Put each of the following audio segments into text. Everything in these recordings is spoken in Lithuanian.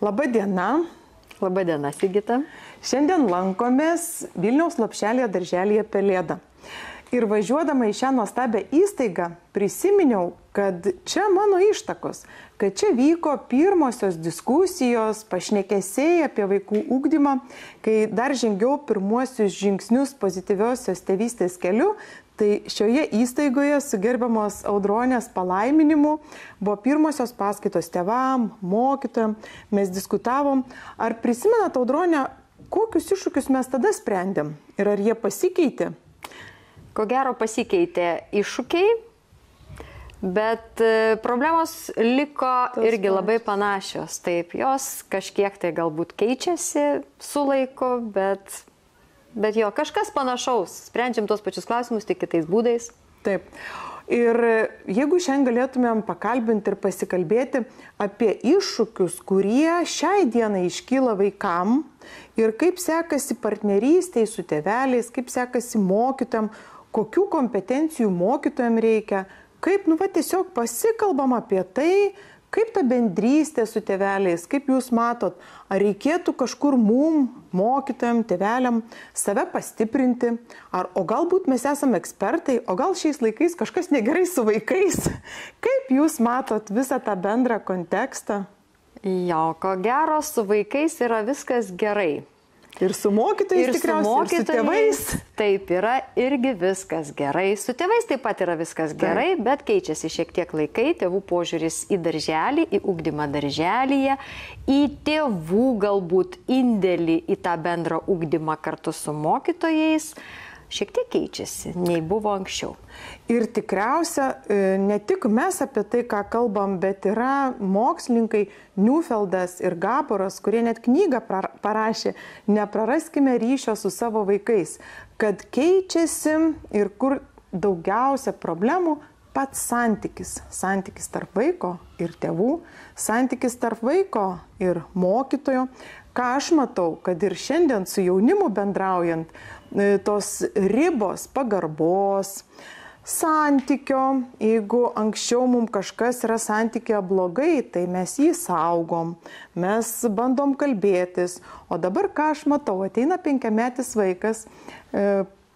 Labą dieną. Labą dieną, Sigita. Šiandien lankomės Vilniaus Lopšelyje darželyje Pelėda. Ir važiuodama į šią nuostabią įstaigą prisiminiau, kad čia mano ištakos, kad čia vyko pirmosios diskusijos, pašnekesiai apie vaikų ugdymą, kai dar žengiau pirmuosius žingsnius pozityviosios tėvystės keliu. Tai šioje įstaigoje su gerbiamos Audronės palaiminimu buvo pirmosios paskaitos tėvam, mokytojam, mes diskutavom. Ar prisimenat, Audronė, kokius iššūkius mes tada sprendėm ir ar jie pasikeitė? Ko gero pasikeitė iššūkiai, bet problemos liko irgi labai panašios. Taip, jos kažkiek tai galbūt keičiasi su laiku, bet jo, kažkas panašaus. Sprendžiam tos pačius klausimus, tik kitais būdais. Taip. Ir jeigu šiandien galėtumėm pakalbinti ir pasikalbėti apie iššūkius, kurie šiai dienai iškyla vaikam ir kaip sekasi partnerystėj su tėveliais, kaip sekasi mokytojam, kokių kompetencijų mokytojam reikia, kaip, tiesiog pasikalbam apie tai, kaip ta bendrystė su tėveliais, kaip jūs matot, ar reikėtų kažkur mum, mokytojam, tėveliam, save pastiprinti, o galbūt mes esame ekspertai, o gal šiais laikais kažkas negerai su vaikais. Kaip jūs matot visą tą bendrą kontekstą? Jo, ko gero su vaikais yra viskas gerai. Ir su mokytojais tikriausiai, ir su tėvais. Taip, yra irgi viskas gerai. Su tėvais taip pat yra viskas gerai, bet keičiasi šiek tiek laikai, tėvų požiūris į darželį, į ugdymą darželyje, į tėvų galbūt indėlį į tą bendrą ugdymą kartu su mokytojais. Šiek tiek keičiasi, nei buvo anksčiau. Ir tikriausia, ne tik mes apie tai, ką kalbam, bet yra mokslininkai Neufeldas ir Gaboras, kurie net knygą parašė "Nepraraskime ryšio su savo vaikais", kad keičiasi ir kur daugiausia problemų pats santykis. Santykis tarp vaiko ir tėvų, santykis tarp vaiko ir mokytojo. Ką aš matau, kad ir šiandien su jaunimu bendraujant, tos ribos pagarbos, santykio, jeigu anksčiau mums kažkas yra santykė blogai, tai mes jį saugom, mes bandom kalbėtis, o dabar ką aš matau, ateina 5-metis vaikas,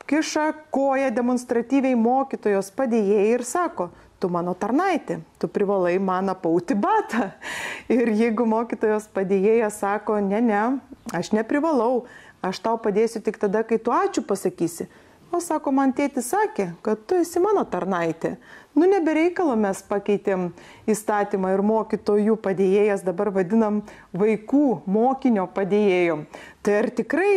kiša koją demonstratyviai mokytojos padėjėjai ir sako: tu mano tarnaitė, tu privalai man apauti batą. Ir jeigu mokytojos padėjėja sako: ne, aš neprivalau, aš tau padėsiu tik tada, kai tu ačiū pasakysi. O sako, man tėtis sakė, kad tu esi mano tarnaitė. Nebereikalo mes pakeitėm įstatymą ir mokytojų padėjėjas dabar vadinam vaikų mokinio padėjėjom. Tai ar tikrai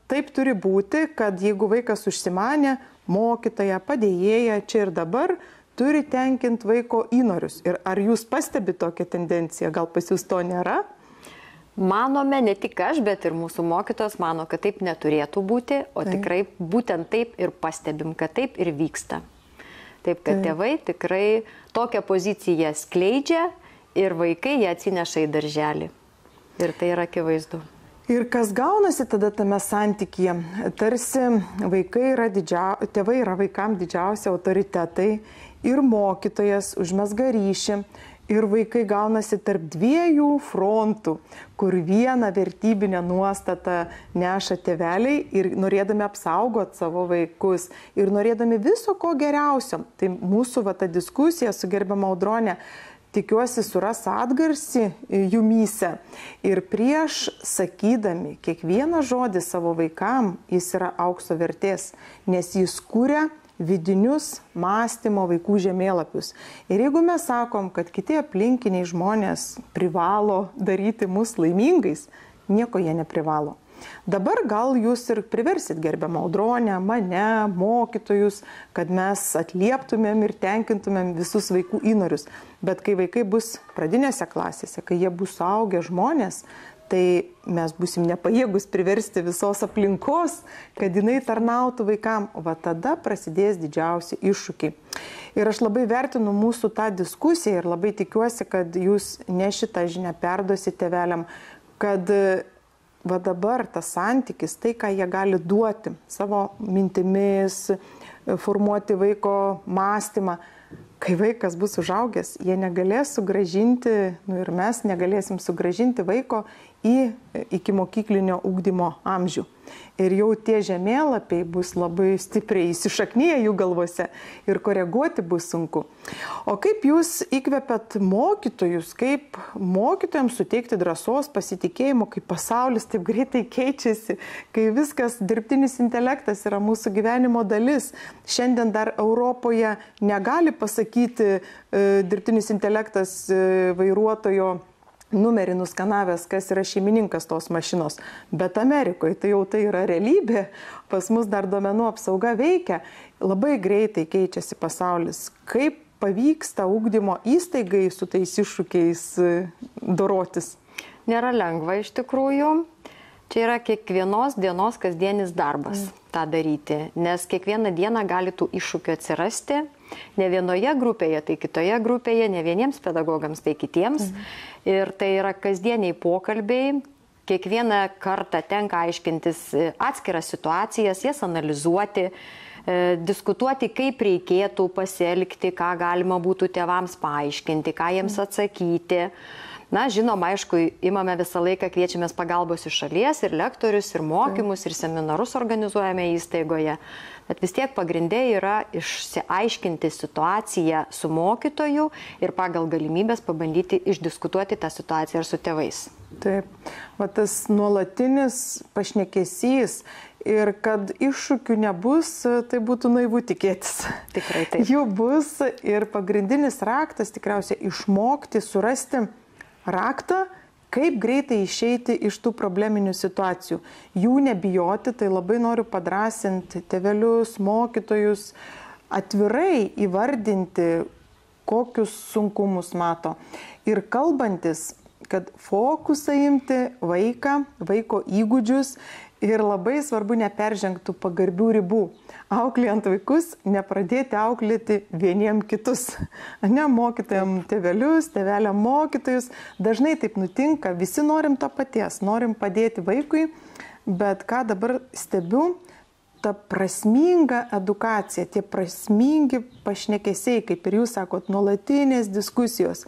taip turi būti, kad jeigu vaikas užsimanė, mokytoja, padėjėja čia ir dabar turi tenkinti vaiko įnorius? Ir ar jūs pastebite tokią tendenciją? Gal pas jūs to nėra? Manome, ne tik aš, bet ir mūsų mokytos mano, kad taip neturėtų būti, o tikrai būtent taip ir pastebim, kad taip ir vyksta. Taip, kad tėvai tikrai tokią poziciją skleidžia ir vaikai ją atsineša į darželį. Ir tai yra akivaizdu. Ir kas gaunasi tada tame santykyje? Tarsi tėvai yra vaikam didžiausi autoritetai ir mokytojas užmezga ryšį. Ir vaikai gaunasi tarp dviejų frontų, kur vieną vertybinę nuostatą neša tėveliai ir norėdami apsaugoti savo vaikus ir norėdami viso ko geriausio. Tai mūsų ta diskusija su gerbiama Audronė, tikiuosi, suras atgarsį jumyse. Ir prieš sakydami kiekvieną žodį savo vaikam, jis yra aukso vertės, nes jis kuria vidinius mąstymo vaikų žemėlapius. Ir jeigu mes sakom, kad kiti aplinkiniai žmonės privalo daryti mus laimingais, nieko jie neprivalo. Dabar gal jūs ir priversit gerbiamą Audronę, mane, mokytojus, kad mes atlieptumėm ir tenkintumėm visus vaikų įnorius. Bet kai vaikai bus pradinėse klasėse, kai jie bus suaugę žmonės, tai mes būsim nepajėgus priversti visos aplinkos, kad jinai tarnautų vaikam. Tada prasidės didžiausi iššūkiai. Ir aš labai vertinu mūsų tą diskusiją ir labai tikiuosi, kad jūs ne šitą žinią perduosite tėveliam, kad dabar tas santykis, tai, ką jie gali duoti savo mintimis, formuoti vaiko mąstymą, kai vaikas bus užaugęs, jie negalės sugražinti, ir mes negalėsim sugražinti vaiko į ikimokyklinio ugdymo amžių. Ir jau tie žemėlapiai bus labai stipriai įsišaknyję jų galvose ir koreguoti bus sunku. O kaip jūs įkvepiat mokytojus, kaip mokytojams suteikti drąsos, pasitikėjimo, kai pasaulis taip greitai keičiasi, kai viskas, dirbtinis intelektas yra mūsų gyvenimo dalis. Šiandien dar Europoje negali pasakyti dirbtinis intelektas vairuotojo numerį nuskanavęs, kas yra šeimininkas tos mašinos. Bet Amerikoje tai yra realybė, pas mus dar duomenų apsauga veikia, labai greitai keičiasi pasaulis. Kaip pavyksta ugdymo įstaigai su tais iššūkiais dorotis? Nėra lengva iš tikrųjų. Čia yra kiekvienos dienos kasdienis darbas tą daryti, nes kiekvieną dieną gali tų iššūkių atsirasti. Ne vienoje grupėje, tai kitoje grupėje, ne vieniems pedagogams, tai kitiems. Ir tai yra kasdieniai pokalbiai. Kiekvieną kartą tenka aiškintis atskiras situacijas, jas analizuoti, diskutuoti, kaip reikėtų pasielgti, ką galima būtų tėvams paaiškinti, ką jiems atsakyti. Na, žinoma, aišku, imame visą laiką, kviečiamės pagalbos iš šalies, ir lektorius, ir mokymus, ir seminarus organizuojame įstaigoje. Bet vis tiek pagrindė yra išsiaiškinti situaciją su mokytoju ir pagal galimybės pabandyti išdiskutuoti tą situaciją ir su tėvais. Taip, va tas nuolatinis pašnekesys ir kad iššūkių nebus, tai būtų naivu tikėtis. Tikrai taip. Jų bus ir pagrindinis raktas tikriausiai išmokti, surasti raktą, kaip greitai išeiti iš tų probleminių situacijų. Jų nebijoti, tai labai noriu padrasinti tėvelius, mokytojus, atvirai įvardinti, kokius sunkumus mato. Ir kalbantis, kad fokusą imti vaiką, vaiko įgūdžius ir labai svarbu neperžengtų pagarbių ribų. Auklėjant vaikus, nepradėti auklėti vieniem kitus. Ne mokytojam tėvelius, tėveliam mokytojus. Dažnai taip nutinka, visi norim to paties, norim padėti vaikui, bet ką dabar stebiu, ta prasminga edukacija, tie prasmingi pašnekesiai, kaip ir jūs sakot, nuolatinės diskusijos.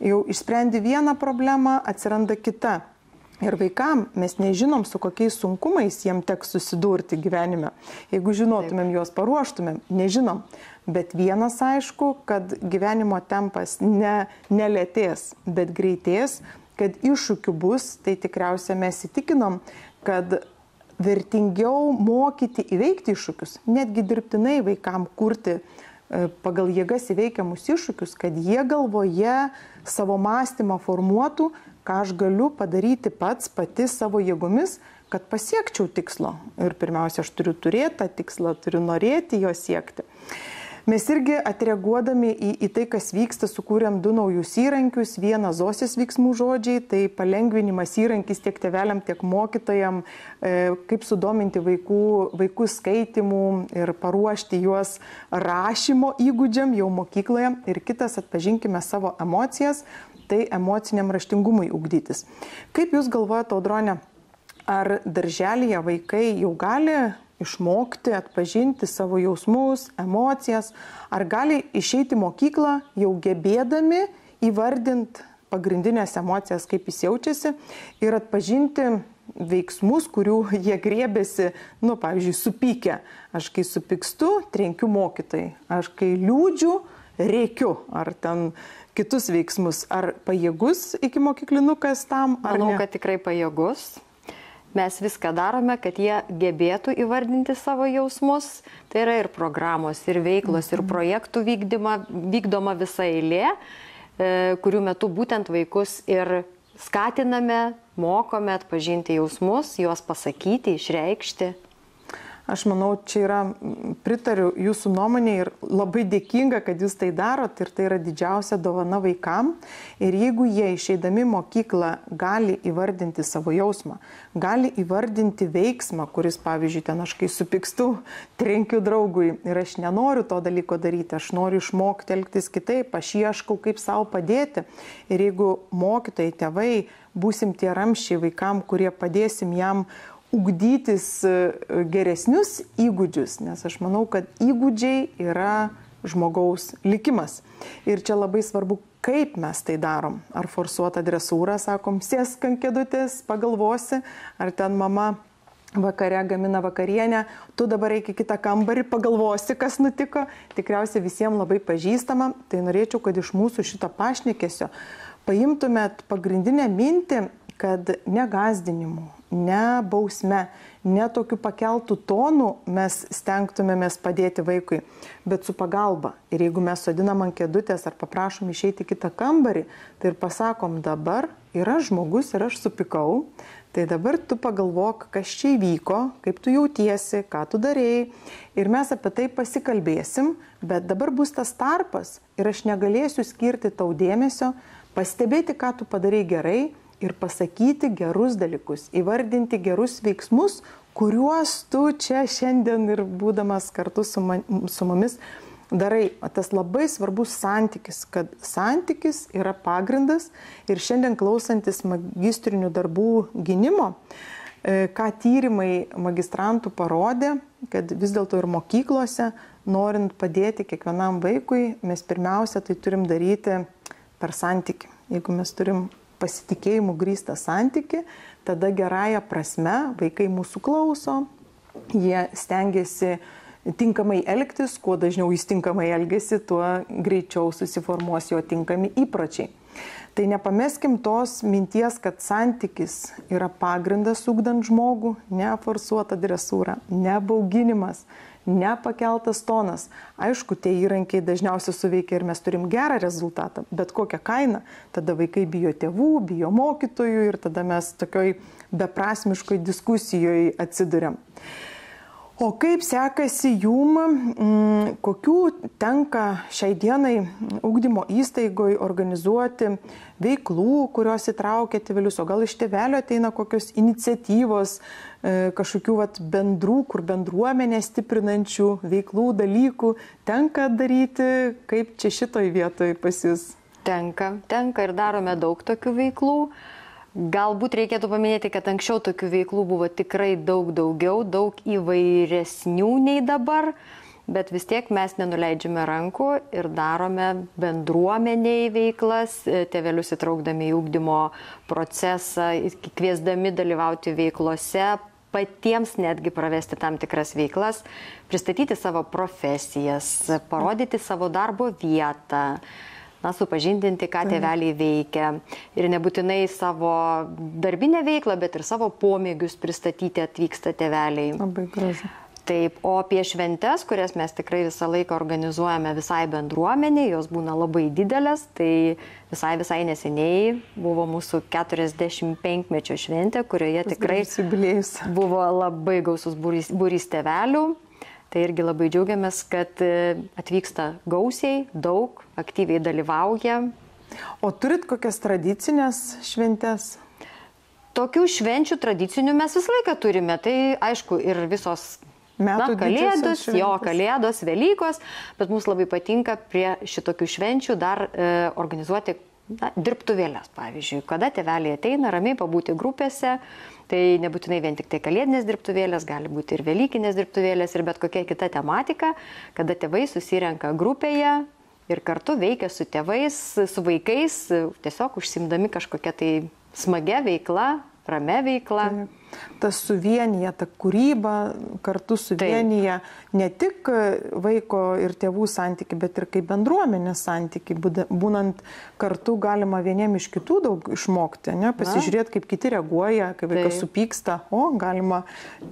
Jau išsprendi vieną problemą, atsiranda kita. Ir vaikam mes nežinom, su kokiais sunkumais jiem teks susidurti gyvenime. Jeigu žinotumėm, juos paruoštumėm, nežinom. Bet vienas aišku, kad gyvenimo tempas nelėtės, bet greitės, kad iššūkių bus, tai tikriausiai mes įtikinom, kad vertingiau mokyti įveikti iššūkius, netgi dirbtinai vaikam kurti pagal jėgas įveikiamus iššūkius, kad jie galvoje savo mąstymą formuotų, ką aš galiu padaryti pati savo jėgomis, kad pasiekčiau tikslo. Ir pirmiausia, aš turiu turėti tą tikslą, turiu norėti jo siekti. Mes irgi atreaguodami į tai, kas vyksta, sukūrėm 2 naujus įrankius. Vieną Zosės veiksmų žodžiai, tai palengvinimas įrankis tiek tėveliam, tiek mokytojam, kaip sudominti vaikus skaitimų ir paruošti juos rašymo įgūdžiam jau mokykloje. Ir kitas, atpažinkime savo emocijas, tai emociniam raštingumui ugdytis. Kaip jūs galvojate, Audrone, ar darželyje vaikai jau gali išmokti, atpažinti savo jausmus, emocijas, ar gali išeiti mokyklą jau gebėdami įvardinti pagrindinės emocijas, kaip jis jaučiasi, ir atpažinti veiksmus, kurių jie griebėsi, pavyzdžiui, supykę. Aš kai supykstu, trenkiu mokytojai. Aš kai liūdžiu, rėkiu. Ar ten kitus veiksmus. Ar pajėgus ikimokyklinukas tam? Manau, kad tikrai pajėgus. Mes viską darome, kad jie gebėtų įvardinti savo jausmus. Tai yra ir programos, ir veiklos, ir projektų vykdoma visa eilė, kurių metu būtent vaikus ir skatiname, mokome atpažinti jausmus, juos pasakyti, išreikšti. Aš manau, čia yra, pritariu jūsų nuomonė ir labai dėkinga, kad jūs tai darot, ir tai yra didžiausia dovana vaikam. Ir jeigu jie išeidami mokyklą gali įvardinti savo jausmą, gali įvardinti veiksmą, kuris, pavyzdžiui, ten aš kai supykstu, trenkiu draugui ir aš nenoriu to dalyko daryti, aš noriu išmokti elgtis kitaip, aš ieškau, kaip savo padėti. Ir jeigu mokytojai, tėvai, būsim tie ramščiai vaikam, kurie padėsim jam ugdytis geresnius įgūdžius, nes aš manau, kad įgūdžiai yra žmogaus likimas. Ir čia labai svarbu, kaip mes tai darom. Ar forsuota dresūra, sakom, sėsk ant kėdutės, pagalvosi, ar ten mama vakare gamina vakarienę, tu dabar eik į kitą kambarį, pagalvosi, kas nutiko. Tikriausiai visiems labai pažįstama. Tai norėčiau, kad iš mūsų šito pašnekesio paimtumėt pagrindinę mintį, kad ne gąsdinimu, ne bausme, ne tokiu pakeltų tonų mes stengtumėmės padėti vaikui, bet su pagalba. Ir jeigu mes sodinam ant kėdutės ar paprašom išeiti į kitą kambarį, tai ir pasakom, dabar yra žmogus ir aš supykau, tai dabar tu pagalvok, kas čia įvyko, kaip tu jautiesi, ką tu darėjai. Ir mes apie tai pasikalbėsim, bet dabar bus tas tarpas ir aš negalėsiu skirti tau dėmesio, pastebėti, ką tu padarei gerai ir pasakyti gerus dalykus, įvardinti gerus veiksmus, kuriuos tu čia šiandien ir būdamas kartu su mumis darai. O tas labai svarbus santykis, kad santykis yra pagrindas ir šiandien klausantis magistrinių darbų gynimo, ką tyrimai magistrantų parodė, kad vis dėlto ir mokyklose, norint padėti kiekvienam vaikui, mes pirmiausia tai turim daryti per santykį. Jeigu mes turim pasitikėjimų grįstą santykį, tada gerąją prasme vaikai mūsų klauso, jie stengiasi tinkamai elgtis, kuo dažniau jis tinkamai elgesi, tuo greičiau susiformuos jo tinkami įpročiai. Tai nepameskim tos minties, kad santykis yra pagrindas ugdant žmogų, ne forsuota dresūra, ne bauginimas, nepakeltas tonas. Aišku, tie įrankiai dažniausiai suveikia ir mes turim gerą rezultatą, bet kokią kainą. Tada vaikai bijo tėvų, bijo mokytojų ir tada mes tokioj beprasmiškoj diskusijoje atsiduriam. O kaip sekasi jum, kokių tenka šiai dienai ugdymo įstaigoje organizuoti veiklų, kurios įtraukia tėvelius, o gal iš tėvelio ateina kokios iniciatyvos, kažkokių bendrų, kur bendruomenė stiprinančių veiklų, dalykų tenka daryti, kaip čia šitoj vietoj pas jūs? Tenka ir darome daug tokių veiklų. Galbūt reikėtų paminėti, kad anksčiau tokių veiklų buvo tikrai daug daugiau, daug įvairesnių nei dabar, bet vis tiek mes nenuleidžiame rankų ir darome bendruomeniai veiklas, tėvelius įtraukdami į ugdymo procesą, kviesdami dalyvauti veiklose, patiems netgi pravesti tam tikras veiklas, pristatyti savo profesijas, parodyti savo darbo vietą, supažindinti, ką tėveliai veikia. Ir nebūtinai savo darbinę veiklą, bet ir savo pomėgius pristatyti atvyksta tėveliai. Labai gražu. Taip, o apie šventes, kurias mes tikrai visą laiką organizuojame visai bendruomeniai, jos būna labai didelės, tai visai neseniai buvo mūsų 45-mečio šventė, kurioje tikrai buvo labai gausus būrys tėvelių. Tai irgi labai džiaugiamės, kad atvyksta gausiai, daug, aktyviai dalyvauja. O turit kokias tradicinės šventes? Tokių švenčių tradicinių mes visą laiką turime. Tai aišku ir visos kalėdos, kalėdos, Velykos, bet mums labai patinka prie šitokių švenčių dar organizuoti dirbtuvėlės, pavyzdžiui, kada tėveliai ateina ramiai pabūti grupėse. Tai nebūtinai vien tik tai kalėdinės dirbtuvėlės, gali būti ir velykinės dirbtuvėlės ir bet kokia kita tematika, kada tėvai susirenka grupėje ir kartu veikia su tėvais, su vaikais, tiesiog užsimdami kažkokią tai smagia veikla, ramia veikla. Tas suvienyje, ta kūryba kartu suvienyje ne tik vaiko ir tėvų santyki, bet ir kaip bendruomenės santyki. Būnant kartu galima vieniem iš kitų daug išmokti, pasižiūrėti, kaip kiti reaguoja, kai vaikas supyksta. Galima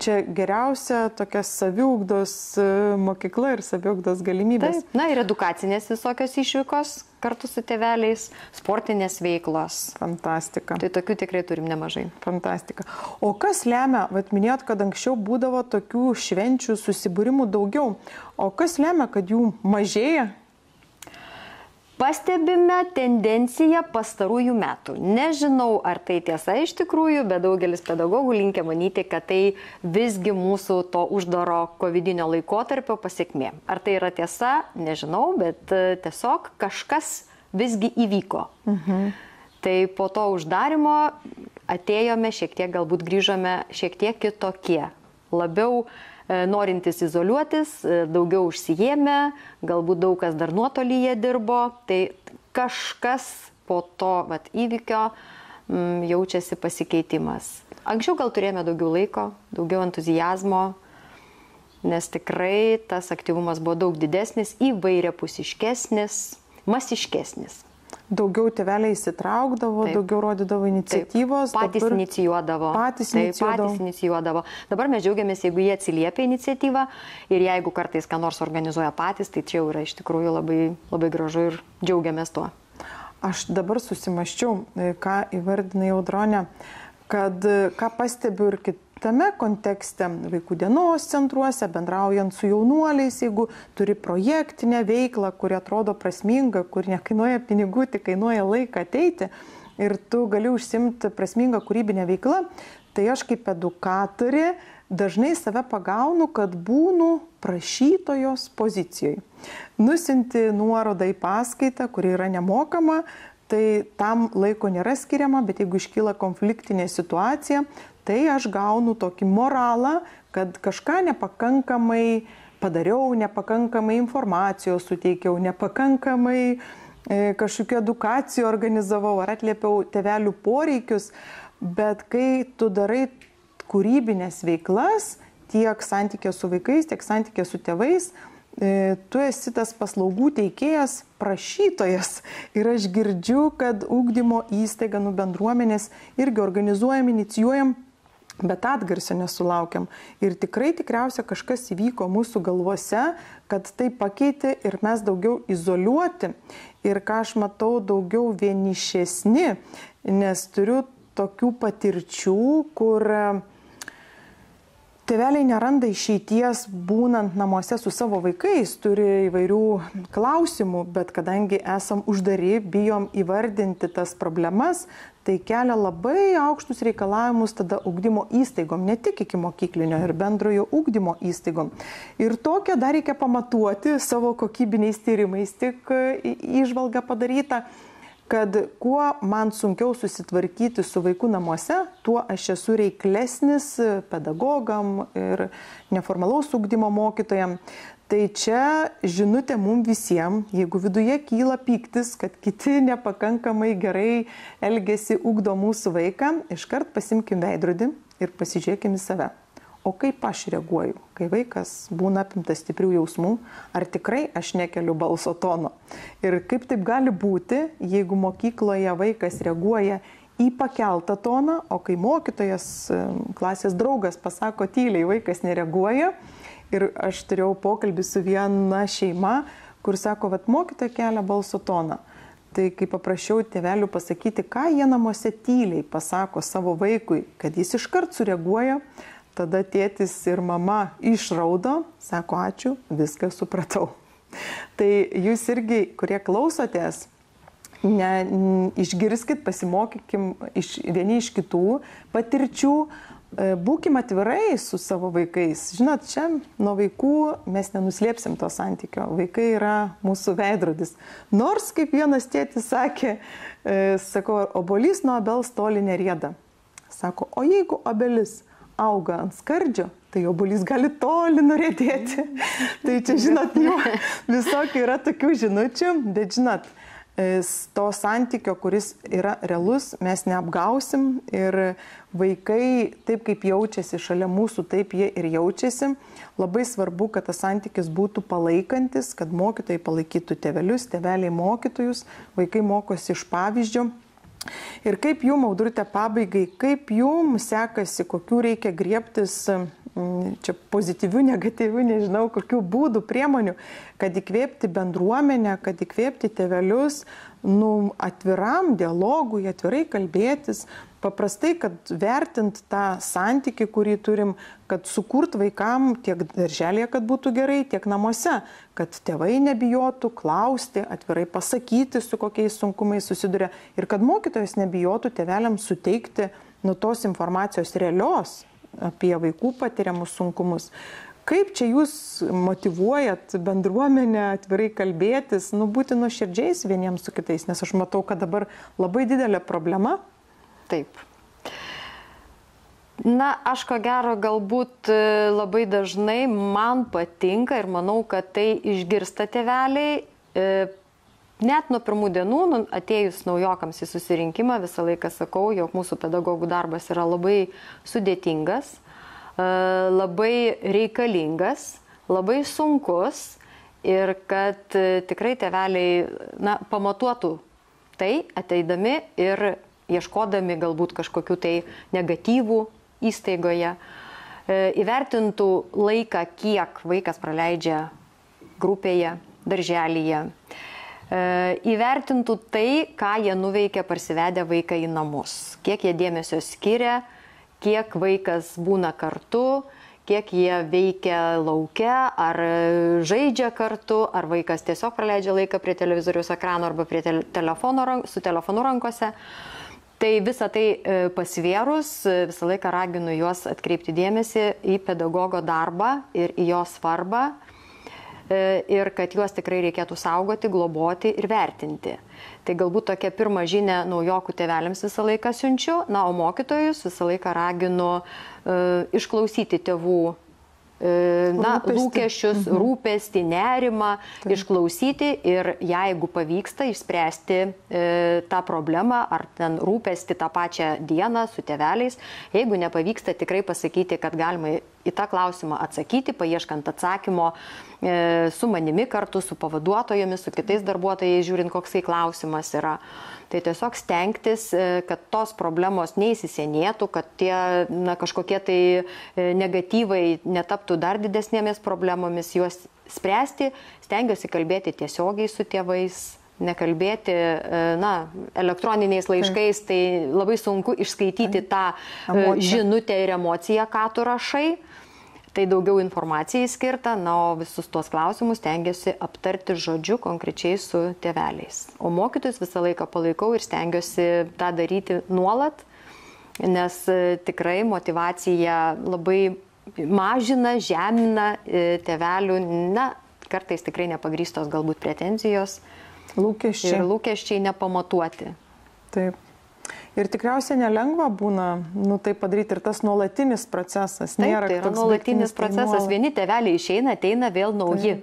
čia geriausia tokia saviugdos mokykla ir saviugdos galimybės. Taip. Ir edukacinės visokios išvykos kartu su tėveliais, sportinės veiklos. Fantastika. Tai tokių tikrai turim nemažai. Fantastika. O kas lemia, minėjot, kad anksčiau būdavo tokių švenčių susibūrimų daugiau, o kas lemia, kad jų mažėja? Pastebime tendenciją pastarųjų metų. Nežinau, ar tai tiesa iš tikrųjų, bet daugelis pedagogų linkia manyti, kad tai visgi mūsų to uždaro kovidinio laikotarpio pasiekmė. Ar tai yra tiesa, nežinau, bet tiesiog kažkas visgi įvyko. Tai po to uždarimo atėjome šiek tiek, galbūt grįžome šiek tiek kitokie. Labiau norintys izoliuotis, daugiau užsijėmė, galbūt daug kas dar nuotolyje dirbo, tai kažkas po to įvykio jaučiasi pasikeitimas. Anksčiau gal turėjome daugiau laiko, daugiau entuzijazmo, nes tikrai tas aktyvumas buvo daug didesnis, įvairiapusiškesnis, masiškesnis. Daugiau tėveliai įsitraukdavo, daugiau rodydavo iniciatyvos. Patys inicijuodavo. Patys inicijuodavo. Dabar mes džiaugiamės, jeigu jie atsiliepia iniciatyvą ir jeigu kartais ką nors organizuoja patys, tai čia jau yra iš tikrųjų labai, labai gražu ir džiaugiamės tuo. Aš dabar susimaščiau, ką įvardinai Audronė, kad ką pastebiu ir kitame kontekste vaikų dienos centruose, bendraujant su jaunuoliais, jeigu turi projektinę veiklą, kuri atrodo prasminga, kuri nekainuoja pinigų, tik kainuoja laiką ateiti ir tu gali užsimti prasmingą kūrybinę veiklą, tai aš kaip edukatorė dažnai save pagaunu, kad būnu prašytojos pozicijoje. Nusinti nuorodą į paskaitą, kuri yra nemokama, tai tam laiko nėra skiriama, bet jeigu iškyla konfliktinė situacija, tai aš gaunu tokį moralą, kad kažką nepakankamai padariau, nepakankamai informacijos suteikiau, nepakankamai kažkokių edukacijų organizavau ar atliepiau tėvelių poreikius, bet kai tu darai kūrybinės veiklas, tiek santykė su vaikais, tiek santykė su tėvais, tu esi tas paslaugų teikėjas, prašytojas. Ir aš girdžiu, kad ugdymo įstaiga, bendruomenės irgi organizuojam, inicijuojam, bet atgarsio nesulaukiam. Ir tikriausia kažkas įvyko mūsų galvose, kad tai pakeitė ir mes daugiau izoliuoti. Ir ką aš matau, daugiau vienišesni, nes turiu tokių patirčių, kur tėveliai neranda išeities būnant namuose su savo vaikais, turi įvairių klausimų, bet kadangi esam uždari, bijom įvardinti tas problemas, tai kelia labai aukštus reikalavimus tada ugdymo įstaigom, ne tik iki mokyklinio ir bendrojo ugdymo įstaigom. Ir tokią dar reikia pamatuoti savo kokybiniais tyrimais, tik įžvalga padaryta, kad kuo man sunkiau susitvarkyti su vaiku namuose, tuo aš esu reiklesnis pedagogam ir neformalaus ugdymo mokytojam. Tai čia žinutė mums visiems, jeigu viduje kyla pyktis, kad kiti nepakankamai gerai elgiasi, ugdo mūsų vaiką, iškart pasimkim veidrodį ir pasižiūrėkim į save. O kaip aš reaguoju, kai vaikas būna apimtas stiprių jausmų, ar tikrai aš nekeliu balso tono? Ir kaip taip gali būti, jeigu mokykloje vaikas reaguoja į pakeltą toną, o kai mokytojas, klasės draugas pasako tyliai, vaikas nereaguoja. Ir aš turėjau pokalbį su viena šeima, kur sako, mokytoja kelia balso toną. Tai kai paprašiau tėvelių pasakyti, ką jie namuose tyliai pasako savo vaikui, kad jis iškart sureaguoja, tada tėtis ir mama išraudo, sako ačiū, viską supratau. Tai jūs irgi, kurie klausotės, išgirskit, pasimokykim vieni iš kitų patirčių, būkim atvirai su savo vaikais. Žinot, čia nuo vaikų mes nenuslėpsim to santykio. Vaikai yra mūsų veidrodis. Nors, kaip vienas tėtis sakė, sako, obuolys nuo obels toli nerieda. Sako, o jeigu obelis auga ant skardžio, tai obuolys gali toli nuriedėti. Tai čia, žinot, visokių yra tokių žinučių, bet žinot, to santykio, kuris yra realus, mes neapgausim ir vaikai taip kaip jaučiasi šalia mūsų, taip jie ir jaučiasi. Labai svarbu, kad tas santykis būtų palaikantis, kad mokytojai palaikytų tėvelius, tėveliai mokytojus, vaikai mokosi iš pavyzdžio. Ir kaip jum, Audrute, pabaigai, kaip jum sekasi, kokių reikia griebtis, čia pozityvių, negatyvių, nežinau, kokių būdų, priemonių, kad įkvėpti bendruomenę, kad įkvėpti tėvelius, atviram dialogui, atvirai kalbėtis, paprastai, kad vertint tą santykį, kurį turim, kad sukurt vaikam tiek darželėje, kad būtų gerai, tiek namuose, kad tėvai nebijotų klausti, atvirai pasakyti, su kokiais sunkumais susiduria ir kad mokytojas nebijotų tėveliams suteikti tos informacijos realios apie vaikų patiriamus sunkumus. Kaip čia jūs motyvuojat bendruomenę atvirai kalbėtis, būti nuoširdžiais vieniems su kitais, nes aš matau, kad dabar labai didelė problema. Taip. Na, aš ko gero galbūt labai dažnai man patinka ir manau, kad tai išgirsta tėveliai. Net nuo pirmų dienų, atėjus naujokams į susirinkimą, visą laiką sakau, jog mūsų pedagogų darbas yra labai sudėtingas, labai reikalingas, labai sunkus ir kad tikrai tėveliai pamatuotų tai, ateidami ir ieškodami galbūt kažkokių tai negatyvų įstaigoje, įvertintų laiką, kiek vaikas praleidžia grupėje, darželyje, įvertintų tai, ką jie nuveikia parsivedę vaiką į namus, kiek jie dėmesio skiria, kiek vaikas būna kartu, kiek jie veikia lauke, ar žaidžia kartu, ar vaikas tiesiog praleidžia laiką prie televizoriaus ekrano arba prie su telefonu rankose. Tai visą tai pasvėrus, visą laiką raginu juos atkreipti dėmesį į pedagogo darbą ir į jo svarbą ir kad juos tikrai reikėtų saugoti, globoti ir vertinti. Tai galbūt tokia pirma žinia naujokų tėveliams visą laiką siunčiu, o mokytojus visą laiką raginu išklausyti tėvų lūkesčius, rūpestį, nerimą, išklausyti ir jeigu pavyksta išspręsti tą problemą ar ten rūpestį tą pačią dieną su tėveliais, jeigu nepavyksta tikrai pasakyti, kad galima į tą klausimą atsakyti, paieškant atsakymo su manimi kartu, su pavaduotojomis, su kitais darbuotojais, žiūrint, koksai klausimas yra. Tai tiesiog stengtis, kad tos problemos neįsisenėtų, kad tie kažkokie tai negatyvai netaptų dar didesnėmis problemomis, juos spręsti, stengiuosi kalbėti tiesiogiai su tėvais, nekalbėti elektroniniais laiškais, tai labai sunku išskaityti tą žinutę ir emociją, ką tu rašai. Tai daugiau informacijai skirta, o visus tuos klausimus stengiuosi aptarti žodžiu konkrečiai su tėveliais. O mokytojus visą laiką palaikau ir stengiuosi tą daryti nuolat, nes tikrai motyvacija labai mažina, žemina tėvelių, kartais tikrai nepagrįstos galbūt pretenzijos. Lūkesčiai. Ir lūkesčiai nepamatuoti. Taip. Ir tikriausiai nelengva būna tai padaryti ir tas nuolatinis procesas. Taip, tai yra nuolatinis procesas. Vieni tėveliai išeina, ateina vėl nauji.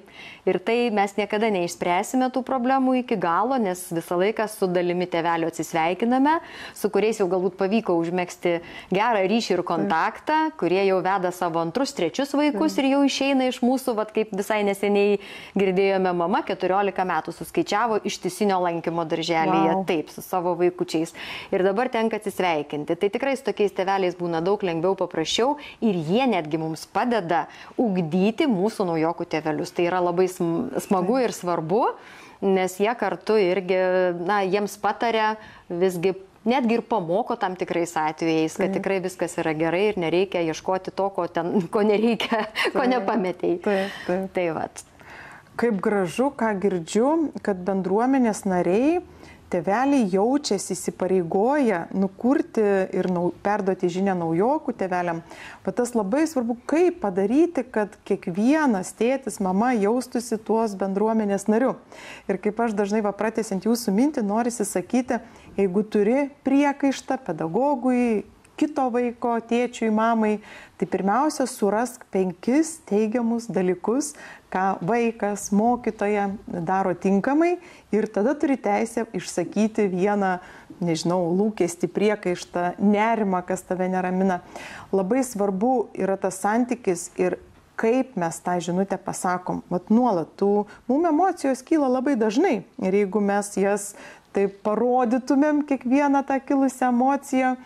Ir tai mes niekada neišspręsime tų problemų iki galo, nes visą laiką su dalimi tėvelių atsisveikiname, su kuriais jau galbūt pavyko užmegzti gerą ryšį ir kontaktą, kurie jau veda savo antrus, trečius vaikus ir jau išeina iš mūsų, kaip visai neseniai girdėjome, mama 14 metų suskaičiavo ištisinio lankymo darželyje, taip, su savo vaikučiais. Ir dabar tenka atsisveikinti. Tai tikrai su tokiais tėveliais būna daug lengviau, paprasčiau ir jie netgi mums padeda ugdyti mūsų naujokų tėvelius. Tai yra labai smagu ir svarbu, nes jie kartu irgi, jiems pataria, visgi netgi ir pamoko tam tikrais atvejais, kad tikrai viskas yra gerai ir nereikia ieškoti to, ko nereikia, ko nepametėjai. Tai vat. Kaip gražu, ką girdžiu, kad bendruomenės nariai, tėveliai jaučiasi įsipareigoję nukurti ir perduoti žinią naujokų tėveliam. Bet tas labai svarbu, kaip padaryti, kad kiekvienas tėtis, mama jaustųsi tuos bendruomenės nariu. Ir kaip aš dažnai pratęsiant jūsų mintį, norisi sakyti, jeigu turi priekaištą pedagogui, kito vaiko, tėčiui, mamai, tai pirmiausia surask 5 teigiamus dalykus, ką vaikas, mokytoja daro tinkamai ir tada turi teisę išsakyti vieną, lūkestį, priekaištą, nerimą, kas tave neramina. Labai svarbu yra tas santykis ir kaip mes tą žinutę pasakom. Nuolat, mums emocijos kyla labai dažnai ir jeigu mes jas taip parodytumėm kiekvieną tą kilusią emociją,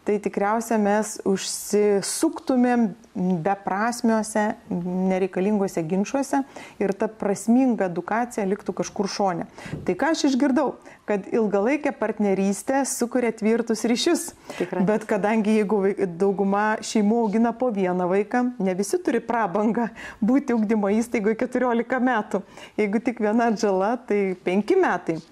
tai tikriausiai mes užsisuktumėm beprasmiuose, nereikalinguose ginčiuose ir ta prasminga edukacija liktų kažkur šone. Tai ką aš išgirdau, kad ilgalaikė partnerystė sukuria tvirtus ryšius. Tikrai. Bet kadangi jeigu dauguma šeimų augina po vieną vaiką, ne visi turi prabangą būti ugdymo įstaigoje 14 metų. Jeigu tik viena atžala, tai 5 metai.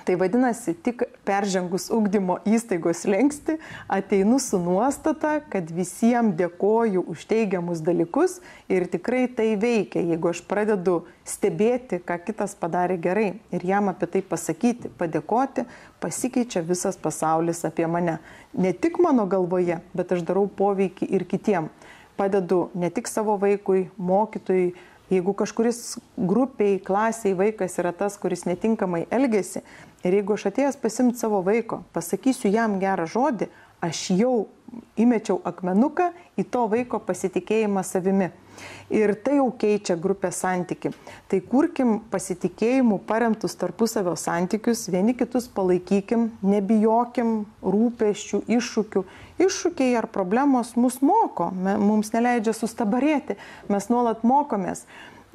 Tai vadinasi, tik peržengus ugdymo įstaigos slenkstį, ateinu su nuostata, kad visiems dėkoju už teigiamus dalykus ir tikrai tai veikia, jeigu aš pradedu stebėti, ką kitas padarė gerai ir jam apie tai pasakyti, padėkoti, pasikeičia visas pasaulis apie mane. Ne tik mano galvoje, bet aš darau poveikį ir kitiem. Padedu ne tik savo vaikui, mokytojui. Jeigu kažkuris grupiai, klasiai vaikas yra tas, kuris netinkamai elgesi, ir jeigu aš atėjęs pasimti savo vaiko, pasakysiu jam gerą žodį, aš jau įmečiau akmenuką į to vaiko pasitikėjimą savimi. Ir tai jau keičia grupės santyki. Tai kurkim pasitikėjimų paremtus tarpusavio santykius, vieni kitus palaikykim, nebijokim rūpesčių, iššūkių. Iššūkiai ar problemos mus moko, mums neleidžia sustabarėti, mes nuolat mokomės.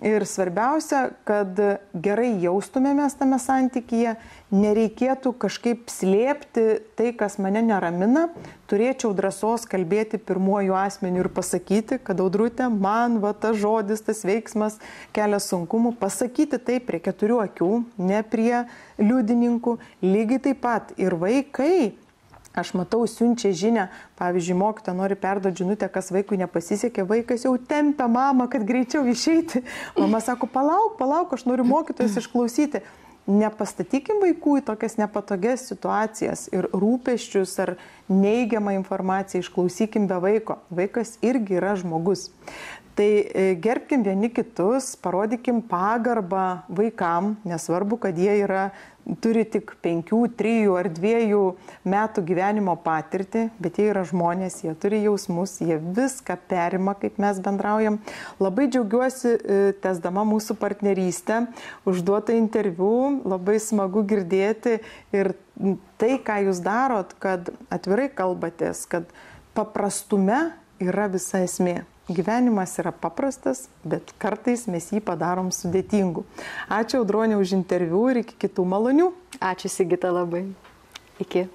Ir svarbiausia, kad gerai jaustumėmės tame santykyje, nereikėtų kažkaip slėpti tai, kas mane neramina, turėčiau drąsos kalbėti pirmuoju asmeniu ir pasakyti, kad Audrute, man va tas žodis, tas veiksmas kelia sunkumų, pasakyti tai prie 4 akių, ne prie liudininkų, lygiai taip pat ir vaikai. Aš matau, siunčia žinią, pavyzdžiui, mokytoja nori perduoti žinutę, kas vaikui nepasisekė, vaikas jau tempia mamą, kad greičiau išeiti. Mama sako, palauk, aš noriu mokytojus išklausyti. Nepastatykim vaikų į tokias nepatogias situacijas ir rūpesčius ar neigiamą informaciją išklausykim be vaiko. Vaikas irgi yra žmogus. Tai gerbkim vieni kitus, parodykim pagarbą vaikam, nesvarbu, kad jie turi tik 5, 3 ar 2 metų gyvenimo patirtį, bet jie yra žmonės, jie turi jausmus, jie viską perima, kaip mes bendraujam. Labai džiaugiuosi, tęsdama mūsų partnerystę, užduotą interviu, labai smagu girdėti ir tai, ką jūs darot, kad atvirai kalbatės, kad paprastume yra visa esmė. Gyvenimas yra paprastas, bet kartais mes jį padarom sudėtingu. Ačiū Audronė už interviu ir iki kitų malonių. Ačiū Sigita labai. Iki.